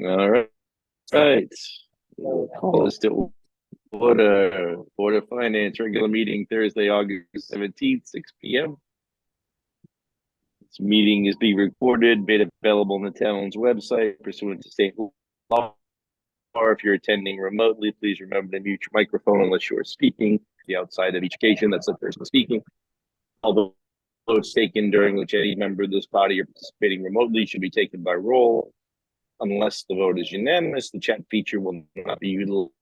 All right. Right. Call this to order. Board of Finance regular meeting Thursday, August 17th, 6 p.m. This meeting is being recorded, made available on the town's website pursuant to state law. Or if you're attending remotely, please remember to mute your microphone unless you're speaking. The outside of each occasion, that's the person speaking. Although votes taken during which any member of this body are participating remotely should be taken by roll. Unless the vote is unanimous, the chat feature will not be utilized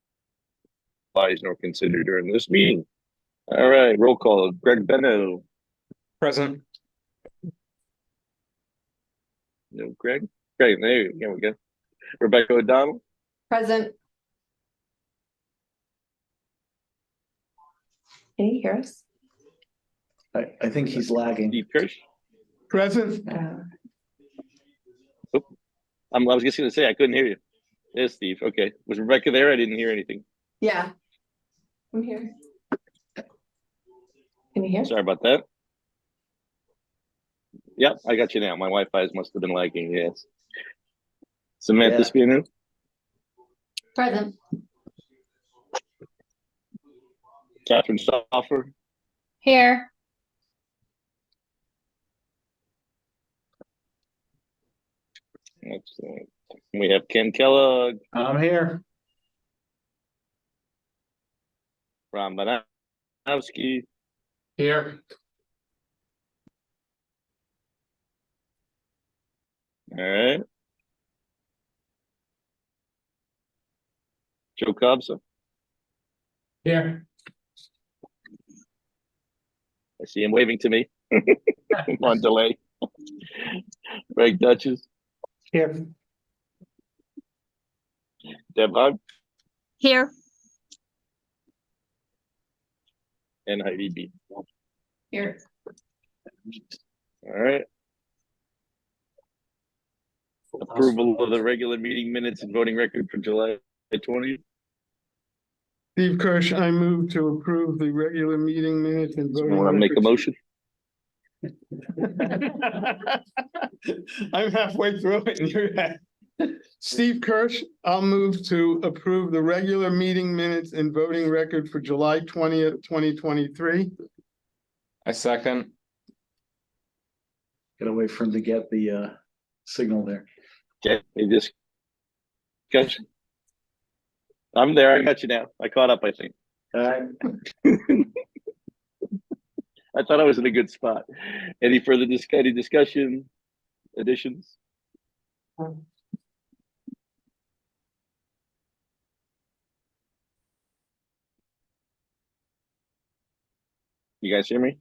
nor considered during this meeting. All right, roll call. Greg Benno. Present. No, Greg. Great, there we go. Rebecca O'Donnell. Present. Can you hear us? I think he's lagging. Steve Kirsch. Present. I was just going to say I couldn't hear you. There's Steve. Okay, was Rebecca there? I didn't hear anything. Yeah, I'm here. Can you hear? Sorry about that. Yep, I got you now. My Wi-Fi must have been lagging. Yes. Samantha Spinu. Present. Catherine Stauffer. Here. Excellent. We have Ken Kellogg. I'm here. Ron Banowski. Here. All right. Joe Cobson. Here. I see him waving to me. I'm on delay. Greg Dutchess. Here. Deb Hogg. Here. And Heidi B. Here. All right. Approval of the regular meeting minutes and voting record for July 20th. Steve Kirsch, I move to approve the regular meeting minutes and voting. You want to make a motion? I'm halfway through it and you're at Steve Kirsch, I'll move to approve the regular meeting minutes and voting record for July 20th, 2023. I second. Gotta wait for him to get the signal there. Okay, they just got you. I'm there. I got you now. I caught up, I think. All right. I thought I was in a good spot. Any further discussion, additions? You guys hear me?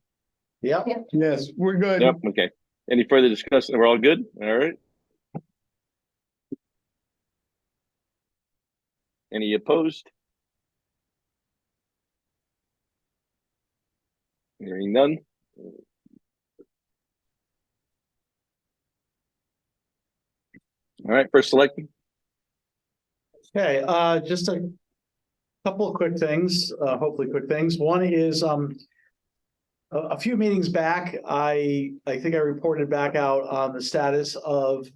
Yep. Yes, we're good. Yep. Okay. Any further discussion? We're all good? All right. Any opposed? Hearing none. All right, first selecting. Okay, just a couple of quick things, hopefully quick things. One is a few meetings back, I think I reported back out on the status of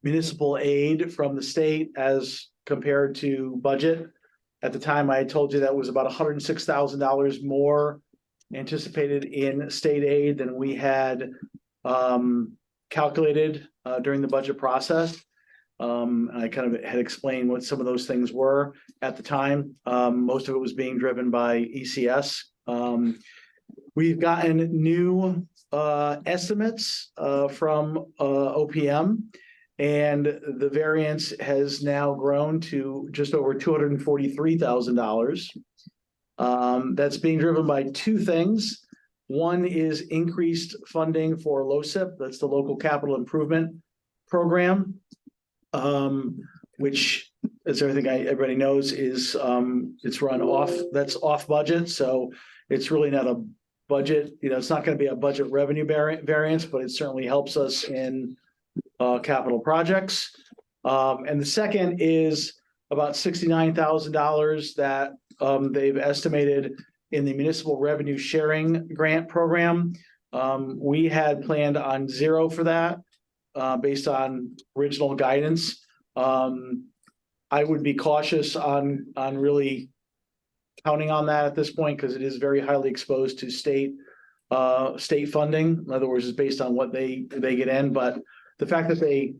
municipal aid from the state as compared to budget. At the time, I told you that was about $106,000 more anticipated in state aid than we had calculated during the budget process. I kind of had explained what some of those things were at the time. Most of it was being driven by ECS. We've gotten new estimates from OPM, and the variance has now grown to just over $243,000. That's being driven by two things. One is increased funding for LoCIP, that's the Local Capital Improvement Program, which, as everybody knows, is it's run off. That's off budget, so it's really not a budget. It's not going to be a budget revenue variance, but it certainly helps us in capital projects. And the second is about $69,000 that they've estimated in the municipal revenue sharing grant program. We had planned on zero for that based on original guidance. I would be cautious on really counting on that at this point, because it is very highly exposed to state funding. In other words, it's based on what they get in, but the fact that they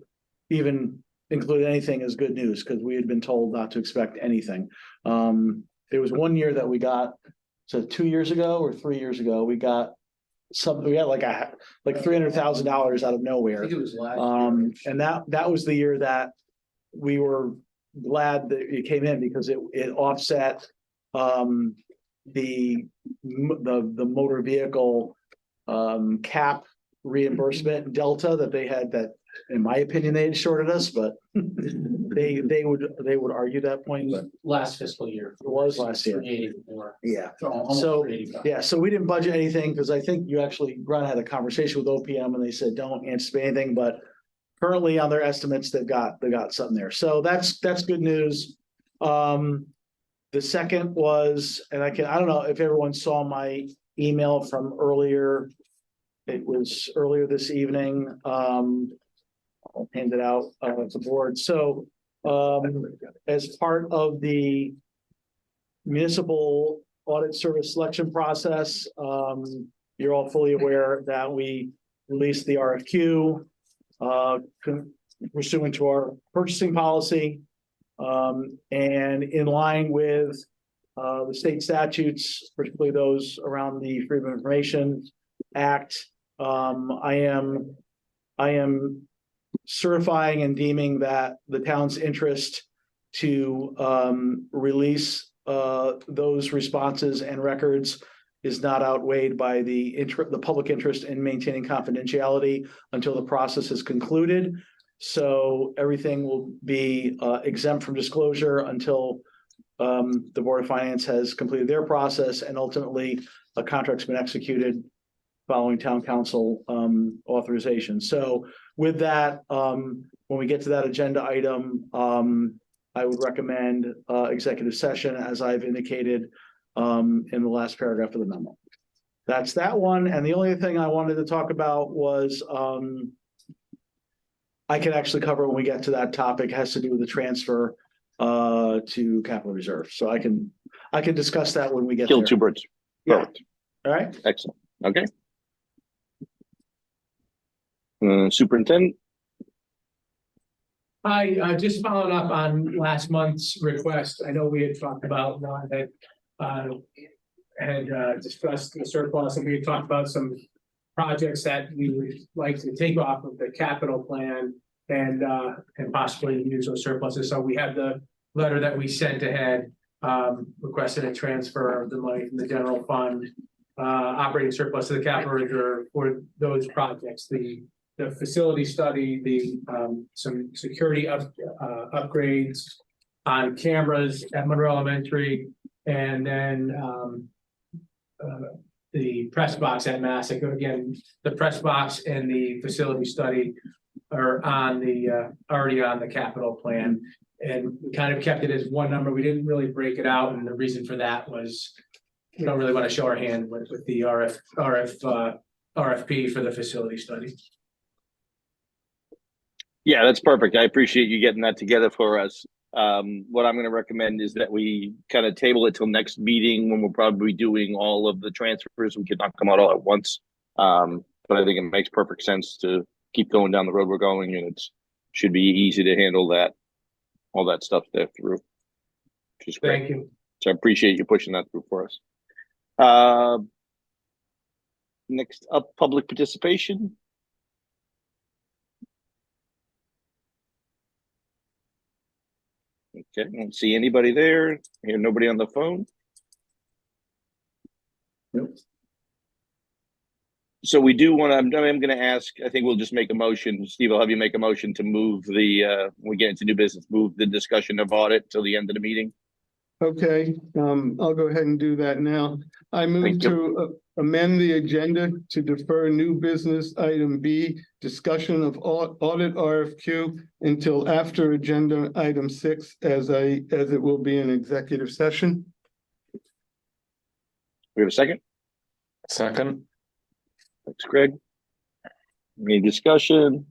even include anything is good news, because we had been told not to expect anything. There was one year that we got, so 2 years ago or 3 years ago, we got like $300,000 out of nowhere. I think it was last year. And that was the year that we were glad that it came in, because it offset the motor vehicle cap reimbursement delta that they had, that in my opinion they had shorted us, but they would argue that point, but Last fiscal year. it was last year. 384. Yeah. Almost So, 385. yeah, so we didn't budget anything, because I think you actually, Ron had a conversation with OPM and they said, don't anticipate anything, but currently on their estimates, they got something there. So that's good news. The second was, and I don't know if everyone saw my email from earlier. It was earlier this evening. I'll hand it out to the board. So as part of the municipal audit service selection process, you're all fully aware that we released the RFQ pursuant to our purchasing policy, and in line with the state statutes, particularly those around the Freedom of Information Act. I am certifying and deeming that the town's interest to release those responses and records is not outweighed by the public interest in maintaining confidentiality until the process is concluded. So everything will be exempt from disclosure until the Board of Finance has completed their process, and ultimately a contract's been executed following town council authorization. So with that, when we get to that agenda item, I would recommend executive session, as I've indicated in the last paragraph of the memo. That's that one. And the only thing I wanted to talk about was I can actually cover when we get to that topic. It has to do with the transfer to capital reserve. So I can discuss that when we get Kill there. two birds. Yeah. Perfect. All right. Excellent. Okay. Superintendent. Hi, just following up on last month's request. I know we had talked about Ron had discussed the surplus, and we had talked about some projects that we would like to take off of the capital plan and possibly use those surpluses. So we have the letter that we sent ahead requesting a transfer of the money from the general fund operating surplus to the capital reserve for those projects. The facility study, the some security upgrades on cameras at Monroe Elementary, and then the press box at Massac. Again, the press box and the facility study are on the already on the capital plan, and we kind of kept it as one number. We didn't really break it out, and the reason for that was we don't really want to show our hand with the RFP for the facility study. Yeah, that's perfect. I appreciate you getting that together for us. What I'm going to recommend is that we kind of table it till next meeting, when we'll probably be doing all of the transfers. We could not come out all at once. But I think it makes perfect sense to keep going down the road we're going, and it should be easy to handle all that stuff there through. Which is great. Thank you. So I appreciate you pushing that through for us. Next up, public participation. Okay, I don't see anybody there. I hear nobody on the phone. Nope. So we do want to, I'm going to ask, I think we'll just make a motion. Steve, I'll have you make a motion to move when we get into new business, move the discussion of audit till the end of the meeting. Okay, I'll go ahead and do that now. I move Thank you. to amend the agenda to defer new business item B, discussion of audit RFQ until after agenda item 6, as it will be an executive session. We have a second? Second. Thanks, Greg. Any discussion?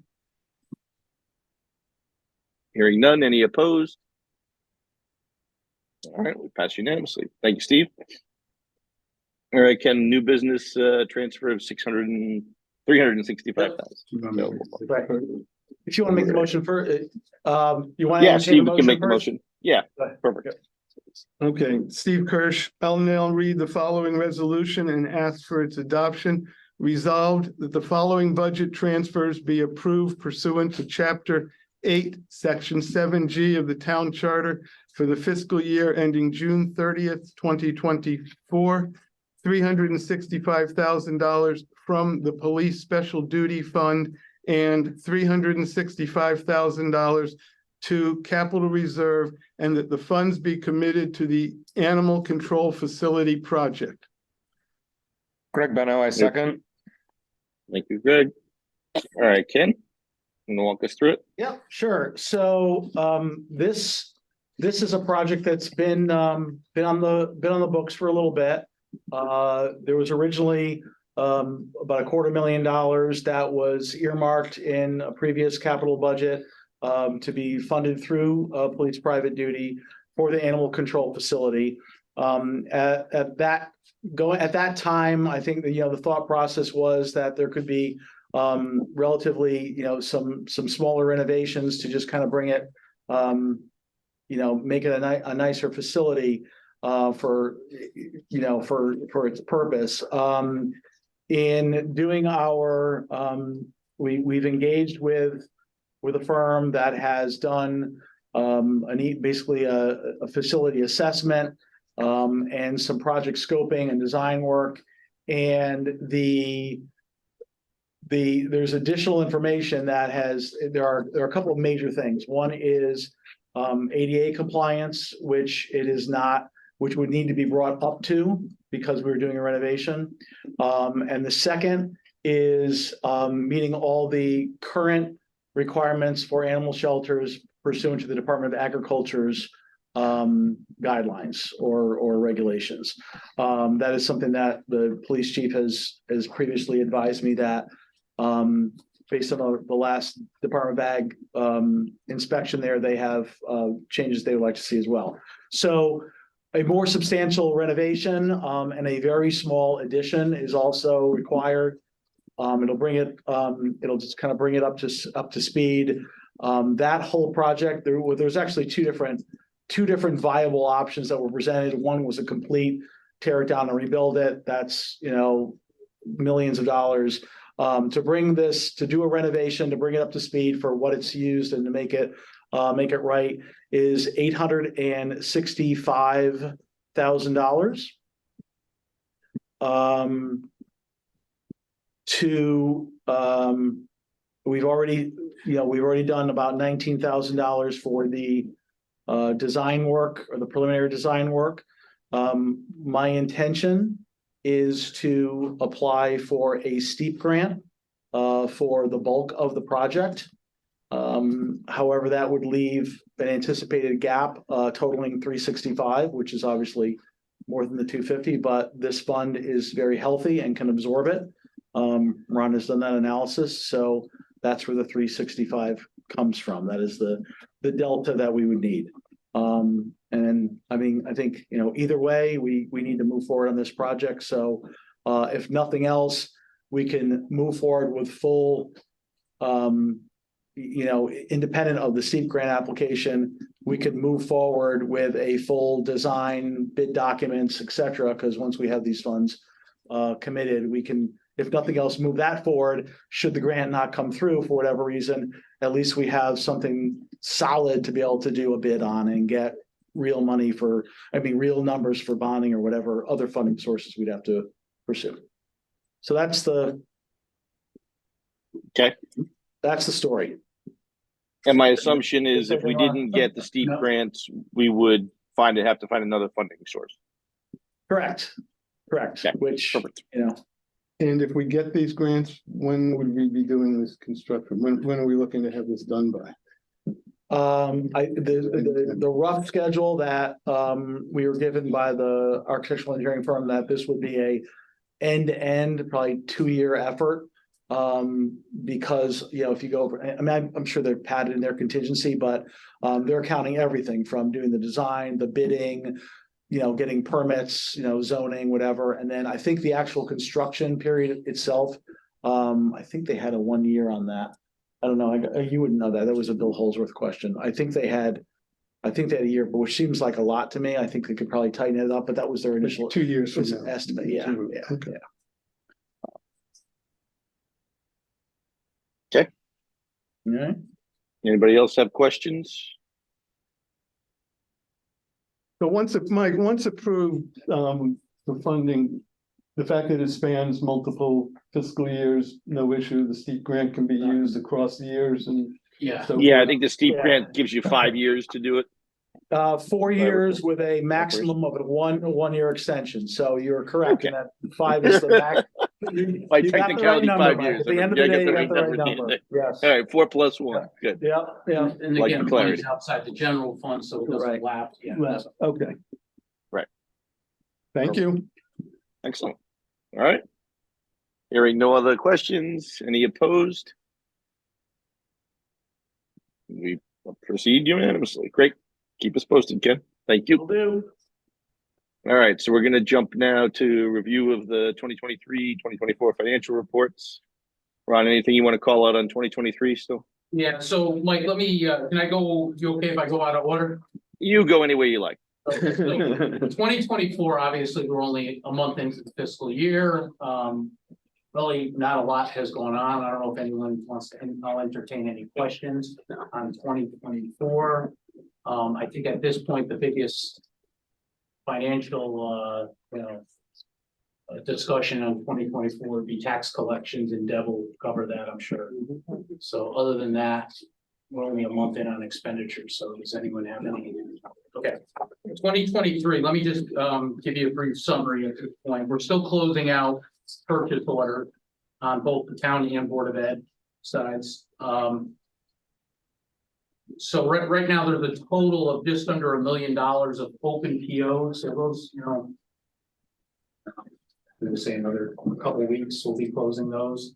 Hearing none, any opposed? All right, we pass unanimously. Thank you, Steve. All right, Ken, new business transfer of 365,000. Right. If you want to make the motion for, you want to Yeah, entertain Steve, the we can motion make the first? motion. Yeah, Go ahead. perfect. Okay, Steve Kirsch, I'll now read the following resolution and ask for its adoption. Resolved that the following budget transfers be approved pursuant to Chapter 8, Section 7G of the Town Charter for the fiscal year ending June 30th, 2024. $365,000 from the Police Special Duty Fund and $365,000 to Capital Reserve, and that the funds be committed to the Animal Control Facility project. Greg Benno, I second. Thank you, Greg. All right, Ken, you wanna walk us through it? Yeah, sure. So this is a project that's been on the books for a little bit. There was originally about $250,000 that was earmarked in a previous capital budget to be funded through police private duty for the animal control facility. At that time, I think the thought process was that there could be relatively some smaller renovations to just kind of bring it make it a nicer facility for its purpose. In doing our we've engaged with a firm that has done basically a facility assessment and some project scoping and design work, and there's additional information that there are a couple of major things. One is ADA compliance, which would need to be brought up to because we were doing a renovation. And the second is meeting all the current requirements for animal shelters pursuant to the Department of Agriculture's guidelines or regulations. That is something that the police chief has previously advised me that based on the last Department of Ag inspection there, they have changes they would like to see as well. So a more substantial renovation and a very small addition is also required. It'll just kind of bring it up to speed. That whole project, there's actually two different viable options that were presented. One was a complete tear it down and rebuild it. That's millions of dollars. To do a renovation, to bring it up to speed for what it's used and to make it right is $865,000. We've already done about $19,000 for the design work or the preliminary design work. My intention is to apply for a steep grant for the bulk of the project. However, that would leave an anticipated gap totaling 365, which is obviously more than the 250, but this fund is very healthy and can absorb it. Ron has done that analysis, so that's where the 365 comes from. That is the delta that we would need. And I think, either way, we need to move forward on this project. So if nothing else, we can move forward with full, independent of the steep grant application, we could move forward with a full design, bid documents, et cetera, because once we have these funds committed, we can, if nothing else, move that forward. Should the grant not come through for whatever reason, at least we have something solid to be able to do a bid on and get real real numbers for bonding or whatever other funding sources we'd have to pursue. So that's the story. And my assumption is if we didn't get the steep grants, we would have to find another funding source. Correct. Okay. Which, perfect. And if we get these grants, when would we be doing this construction? When are we looking to have this done by? The rough schedule that we were given by the architectural engineering firm, that this would be a end-to-end, probably 2-year effort. Because, if you go over, I mean, I'm sure they're padded in their contingency, but they're counting everything from doing the design, the bidding, getting permits, zoning, whatever. And then I think the actual construction period itself, I think they had a 1 year on that. I don't know. You wouldn't know that. That was a Bill Holsworth question. I think they had a year, but which seems like a lot to me. I think they could probably tighten it up, but that was their initial 2 years from now. estimate. Yeah. Okay. Okay. All right. Anybody else have questions? So Mike, once approved, the funding, the fact that it spans multiple fiscal years, no issue, the steep grant can be used across the years and. Yeah. so Yeah, I forth. think the steep Yeah. grant gives you 5 years to do it. 4 years with a maximum of a 1 year extension. So you're correct in that 5 is the max. By You got the right technicality, number, 5 Mike. years. At the end of the I got day, you got right the right at the end. number. Yes. All right, 4 plus 1. Good. Yeah, yeah. And Like again, the the clarity. money's outside the general fund, so it Right. doesn't lapse. Yeah. Yes, okay. Right. Thank you. Excellent. All right. Hearing no other questions, any opposed? We proceed unanimously. Great. Keep us posted, Ken. Thank you. Will do. All right, so we're going to jump now to review of the 2023, 2024 financial reports. Ron, anything you want to call out on 2023 still? Yeah, so Mike, let me, can I go, you okay if I go out of order? You go any way you like. Okay, so 2024, obviously, we're only a month into the fiscal year. Really not a lot has gone on. I don't know if anyone wants to, I'll entertain any questions on 2024. I think at this point, the biggest financial, discussion on 2024 would be tax collections, and Deb will cover that, I'm sure. So other than that, we're only a month in on expenditures. So does anyone have any? Okay, 2023, let me just give you a brief summary at this point. We're still closing out purchase order on both the county and Board of Ed sides. So right now there's a total of just under $1 million of open POs. So those, I'm gonna say another couple of weeks, we'll be closing those.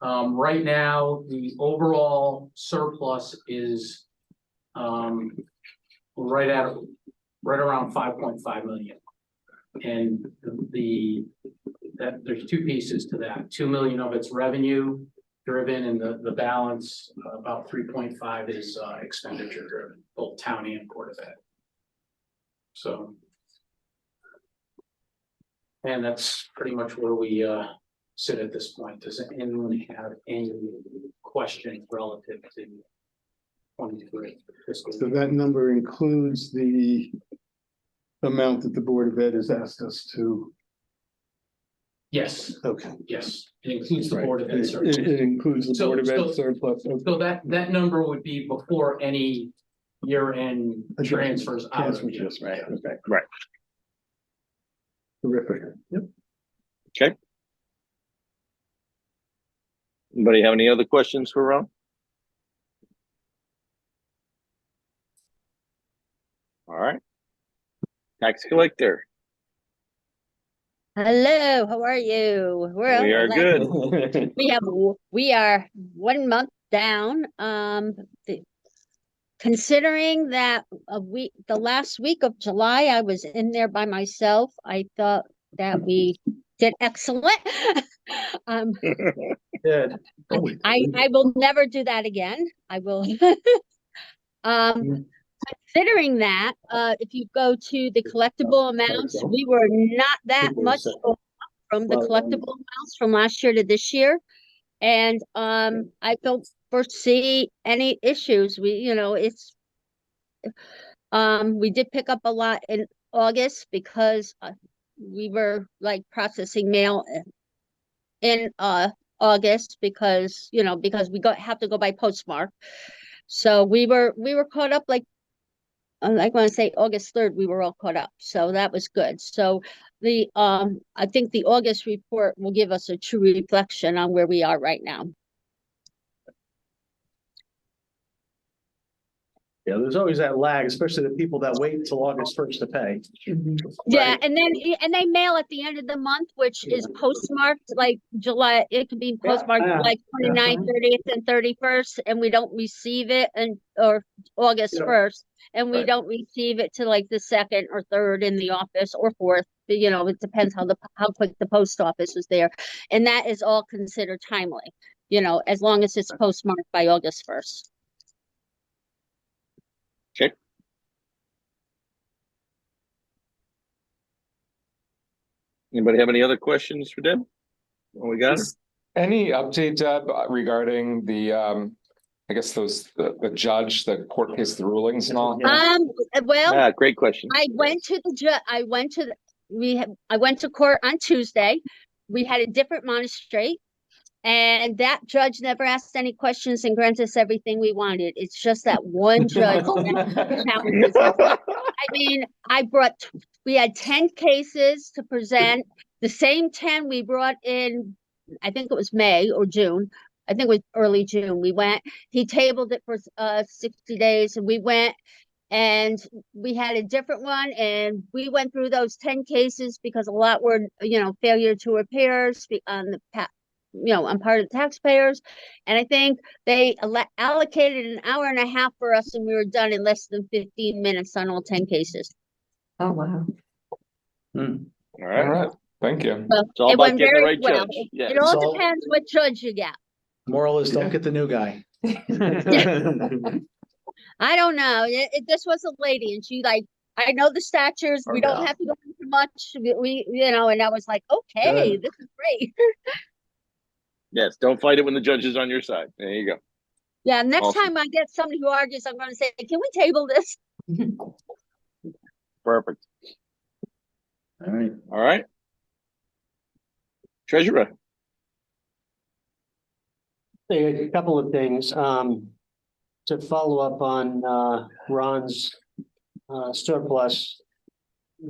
Right now, the overall surplus is right around 5.5 million. And there's two pieces to that. 2 million of it's revenue driven, and the balance, about 3.5 is expenditure driven, both county and Board of Ed. So, and that's pretty much where we sit at this point. Does anyone have any questions relative to 23 fiscal So year? that number includes the amount that the Board of Ed has asked us to. Yes, Okay. yes, it includes the Right. Board of Ed It surplus. includes the So- Board of so- Ed surplus. Okay. So that number would be before any year-end transfers out of Transfers, it. yes, right, okay. Right. Terrific. Yep. Anybody have any other questions for Ron? All right. Tax collector. Hello, how are you? We are good. We are 1 month down. Considering that the last week of July, I was in there by myself, I thought that we did excellent. Good. I will never do that again. I will. Considering that, if you go to the collectible amounts, we were not that much off from the collectible amounts from last year to this year. And I don't foresee any issues. We did pick up a lot in August because we were like processing mail in August because we have to go by postmark. So we were caught up like I want to say August 3rd, we were all caught up. So that was good. So I think the August report will give us a true reflection on where we are right now. Yeah, there's always that lag, especially the people that wait until August 1st to pay. Yeah, and they mail at the end of the month, which is postmarked like July. It could be postmarked Yeah. like 29th, 30th, and 31st, and we don't receive it or August Yeah. 1st, and we Right. don't receive it to like the 2nd or 3rd in the office or 4th. But, you know, it depends how quick the post office is there, and that is all considered timely. You know, as long as it's postmarked by August 1st. Okay. Anybody have any other questions for Deb? Oh, we got it. Any update, Deb, regarding the, I guess the judge, the court case, the rulings and all? Yeah. Well, Great question. I went to I went to court on Tuesday. We had a different magistrate, and that judge never asked any questions and granted us everything we wanted. It's just that one judge that challenges us. I mean, we had 10 cases to present, the same 10 we brought in, I think it was May or June. I think it was early June. He tabled it for 60 days, and we went, and we had a different one, and we went through those 10 cases because a lot were, you know, failure to repair on on part of the taxpayers. And I think they allocated an hour and a half for us, and we were done in less than 15 minutes on all 10 cases. Oh, wow. All All right. right, thank you. So It's all it about went getting the very right well. judge. Yeah. It all It's all- depends what judge you get. Moral is don't get the new guy. I don't know. This was a lady, and she like, I know the statutes. We don't have to go into much. And I was like, okay, Good. this is great. Yes. Don't fight it when the judge is on your side. There you go. Yeah, next Awesome. time I get somebody who argues, I'm going to say, can we table this? Perfect. All right. All right. Treasurer. A couple of things, to follow up on, Ron's, surplus.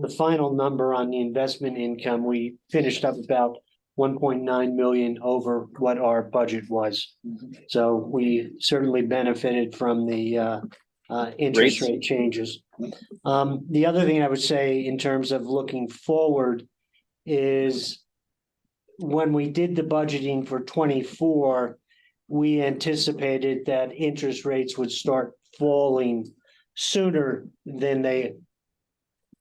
The final number on the investment income, we finished up about 1.9 million over what our budget was. So we certainly benefited from the, interest Rates. rate changes. The other thing I would say in terms of looking forward is when we did the budgeting for 24, we anticipated that interest rates would start falling sooner than they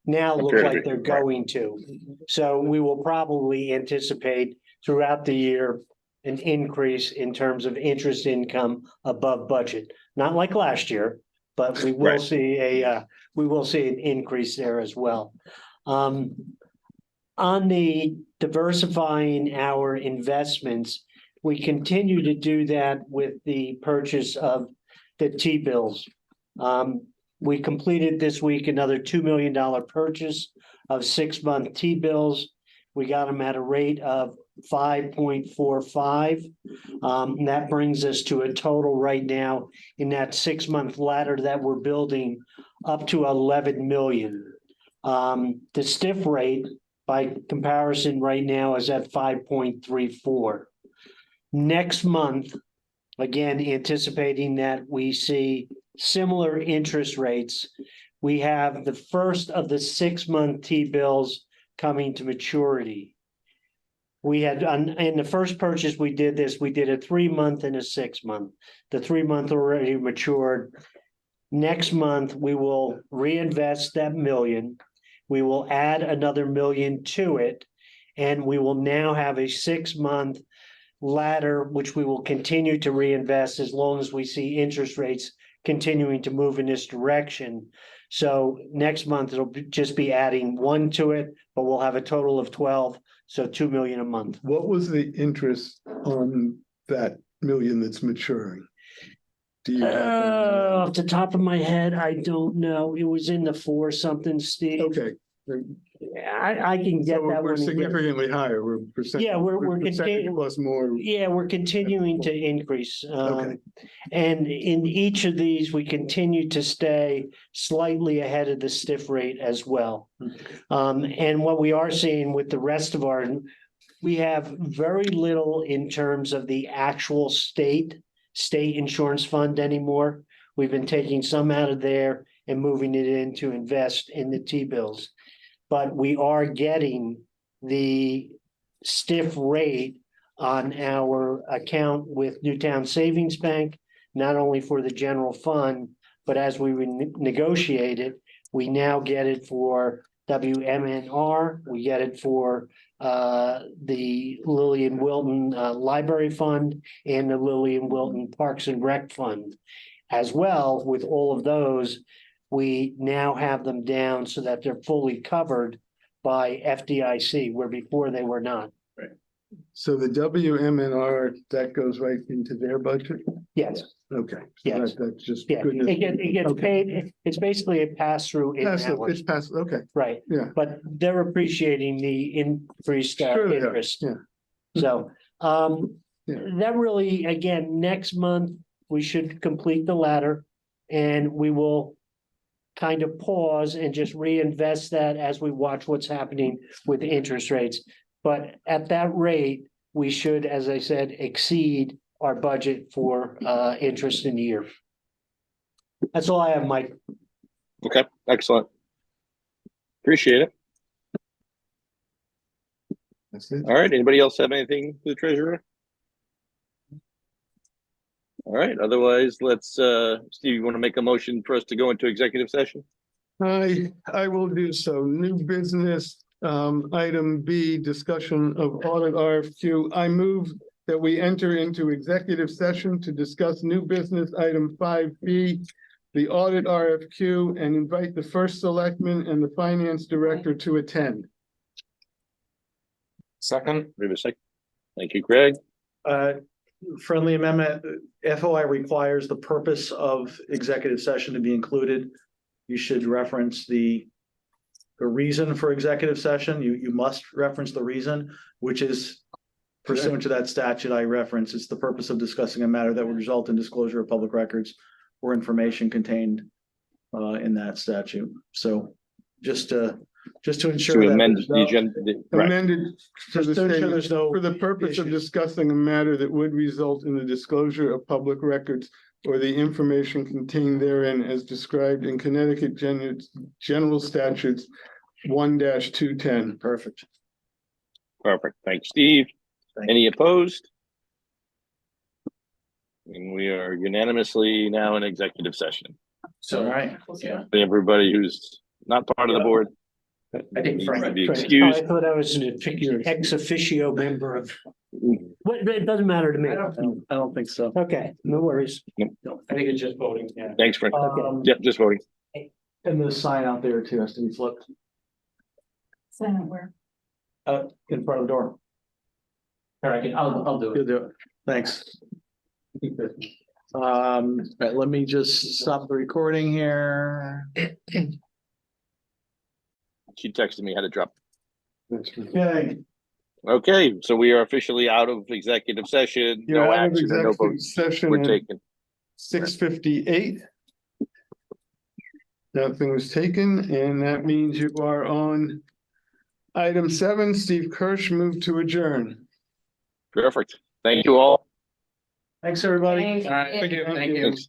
now look like they're going to. So we will probably anticipate throughout the year an increase in terms of interest income above budget. Not like last year, but we will see an increase there as well. On the diversifying our investments, we continue to do that with the purchase of the T-bills. We completed this week another $2 million purchase of 6-month T-bills. We got them at a rate of 5.45. That brings us to a total right now in that 6-month ladder that we're building up to 11 million. The stiff rate by comparison right now is at 5.34. Next month, again, anticipating that we see similar interest rates, we have the first of the 6-month T-bills coming to maturity. We had in the first purchase we did a 3-month and a 6-month. The 3-month already matured. Next month, we will reinvest that million. We will add another million to it, and we will now have a 6-month ladder, which we will continue to reinvest as long as we see interest rates continuing to move in this direction. So next month, it'll just be adding 1 to it, but we'll have a total of 12, so 2 million a month. What was the interest on that million that's maturing? Do you Off the top of my head, I don't know. It was in the 4 something, Steve. Okay. I can get So that we're one. significantly higher. We're percent. Yeah, we're percentage plus more. Yeah, we're continuing to increase. Okay. And in each of these, we continue to stay slightly ahead of the stiff rate as well. And what we are seeing with the rest of we have very little in terms of the actual state insurance fund anymore. We've been taking some out of there and moving it in to invest in the T-bills. But we are getting the stiff rate on our account with Newtown Savings Bank, not only for the general fund, but as we negotiate it, we now get it for WMNR, we get it for the Lillian Wilton Library Fund and the Lillian Wilton Parks and Rec Fund. As well, with all of those, we now have them down so that they're fully covered by FDIC, where before they were not. So the WMNR, that goes right into their budget? Yes, Okay. So Yes. That's just yeah, goodness. it gets Okay. paid, it's basically a pass-through in Passive, ours, it's passive, okay, right? yeah. But they're appreciating the increased Sure they are, interest. yeah. So, Yeah. that really, again, next month, we should complete the ladder and we will kind of pause and just reinvest that as we watch what's happening with interest rates. But at that rate, we should, as I said, exceed our budget for interest in the year. That's all I have, Mike. Okay, excellent. Appreciate it. That's it. All right, anybody else have anything for the treasurer? All right, otherwise, let's, Steve, you want to make a motion for us to go into executive session? I will do so. New business, item B, discussion of audit RFQ. I move that we enter into executive session to discuss new business item 5B, the audit RFQ, and invite the first selectman and the finance director to attend. Second, We have a second. Thank you, Greg. Friendly amendment, FOI requires the purpose of executive session to be included. You should reference the reason for executive session. You must reference the reason, which is pursuant to that statute I reference. It's the purpose of discussing a matter that would result in disclosure of public records or information contained in that statute. So just to ensure To that amend there's the no- agenda, right, Amended to the just to ensure state there's no for the purpose of issues. discussing a matter that would result in the disclosure of public records or the information contained therein as described in Connecticut General Statutes 1-210. Perfect. perfect. Thanks, Steve. Thank Any opposed? And we are unanimously now in executive session. All right. Yeah. Everybody who's not part of the board I think needs to Frank. be Right. excused. I thought I was an ex officio member of, what, it doesn't matter to me. I don't think so. Okay, no worries. I think it's just voting, yeah. Thanks, Frank. Um, Yep, just voting. And the sign out there too has to be flipped Sign where? in front of the door. All right, I'll do You'll it. do it. Thanks. Right, let me just stop the recording here. She texted me, had to drop. Okay, Okay, so we are officially out of executive session. You're No out of action or no executive votes session were at taken. 6:58. Nothing was taken, and that means you are on item 7. Steve Kirsch moved to adjourn. Perfect. Thank you all. thanks, everybody. Thank All right, thank you. Thank you. Thanks.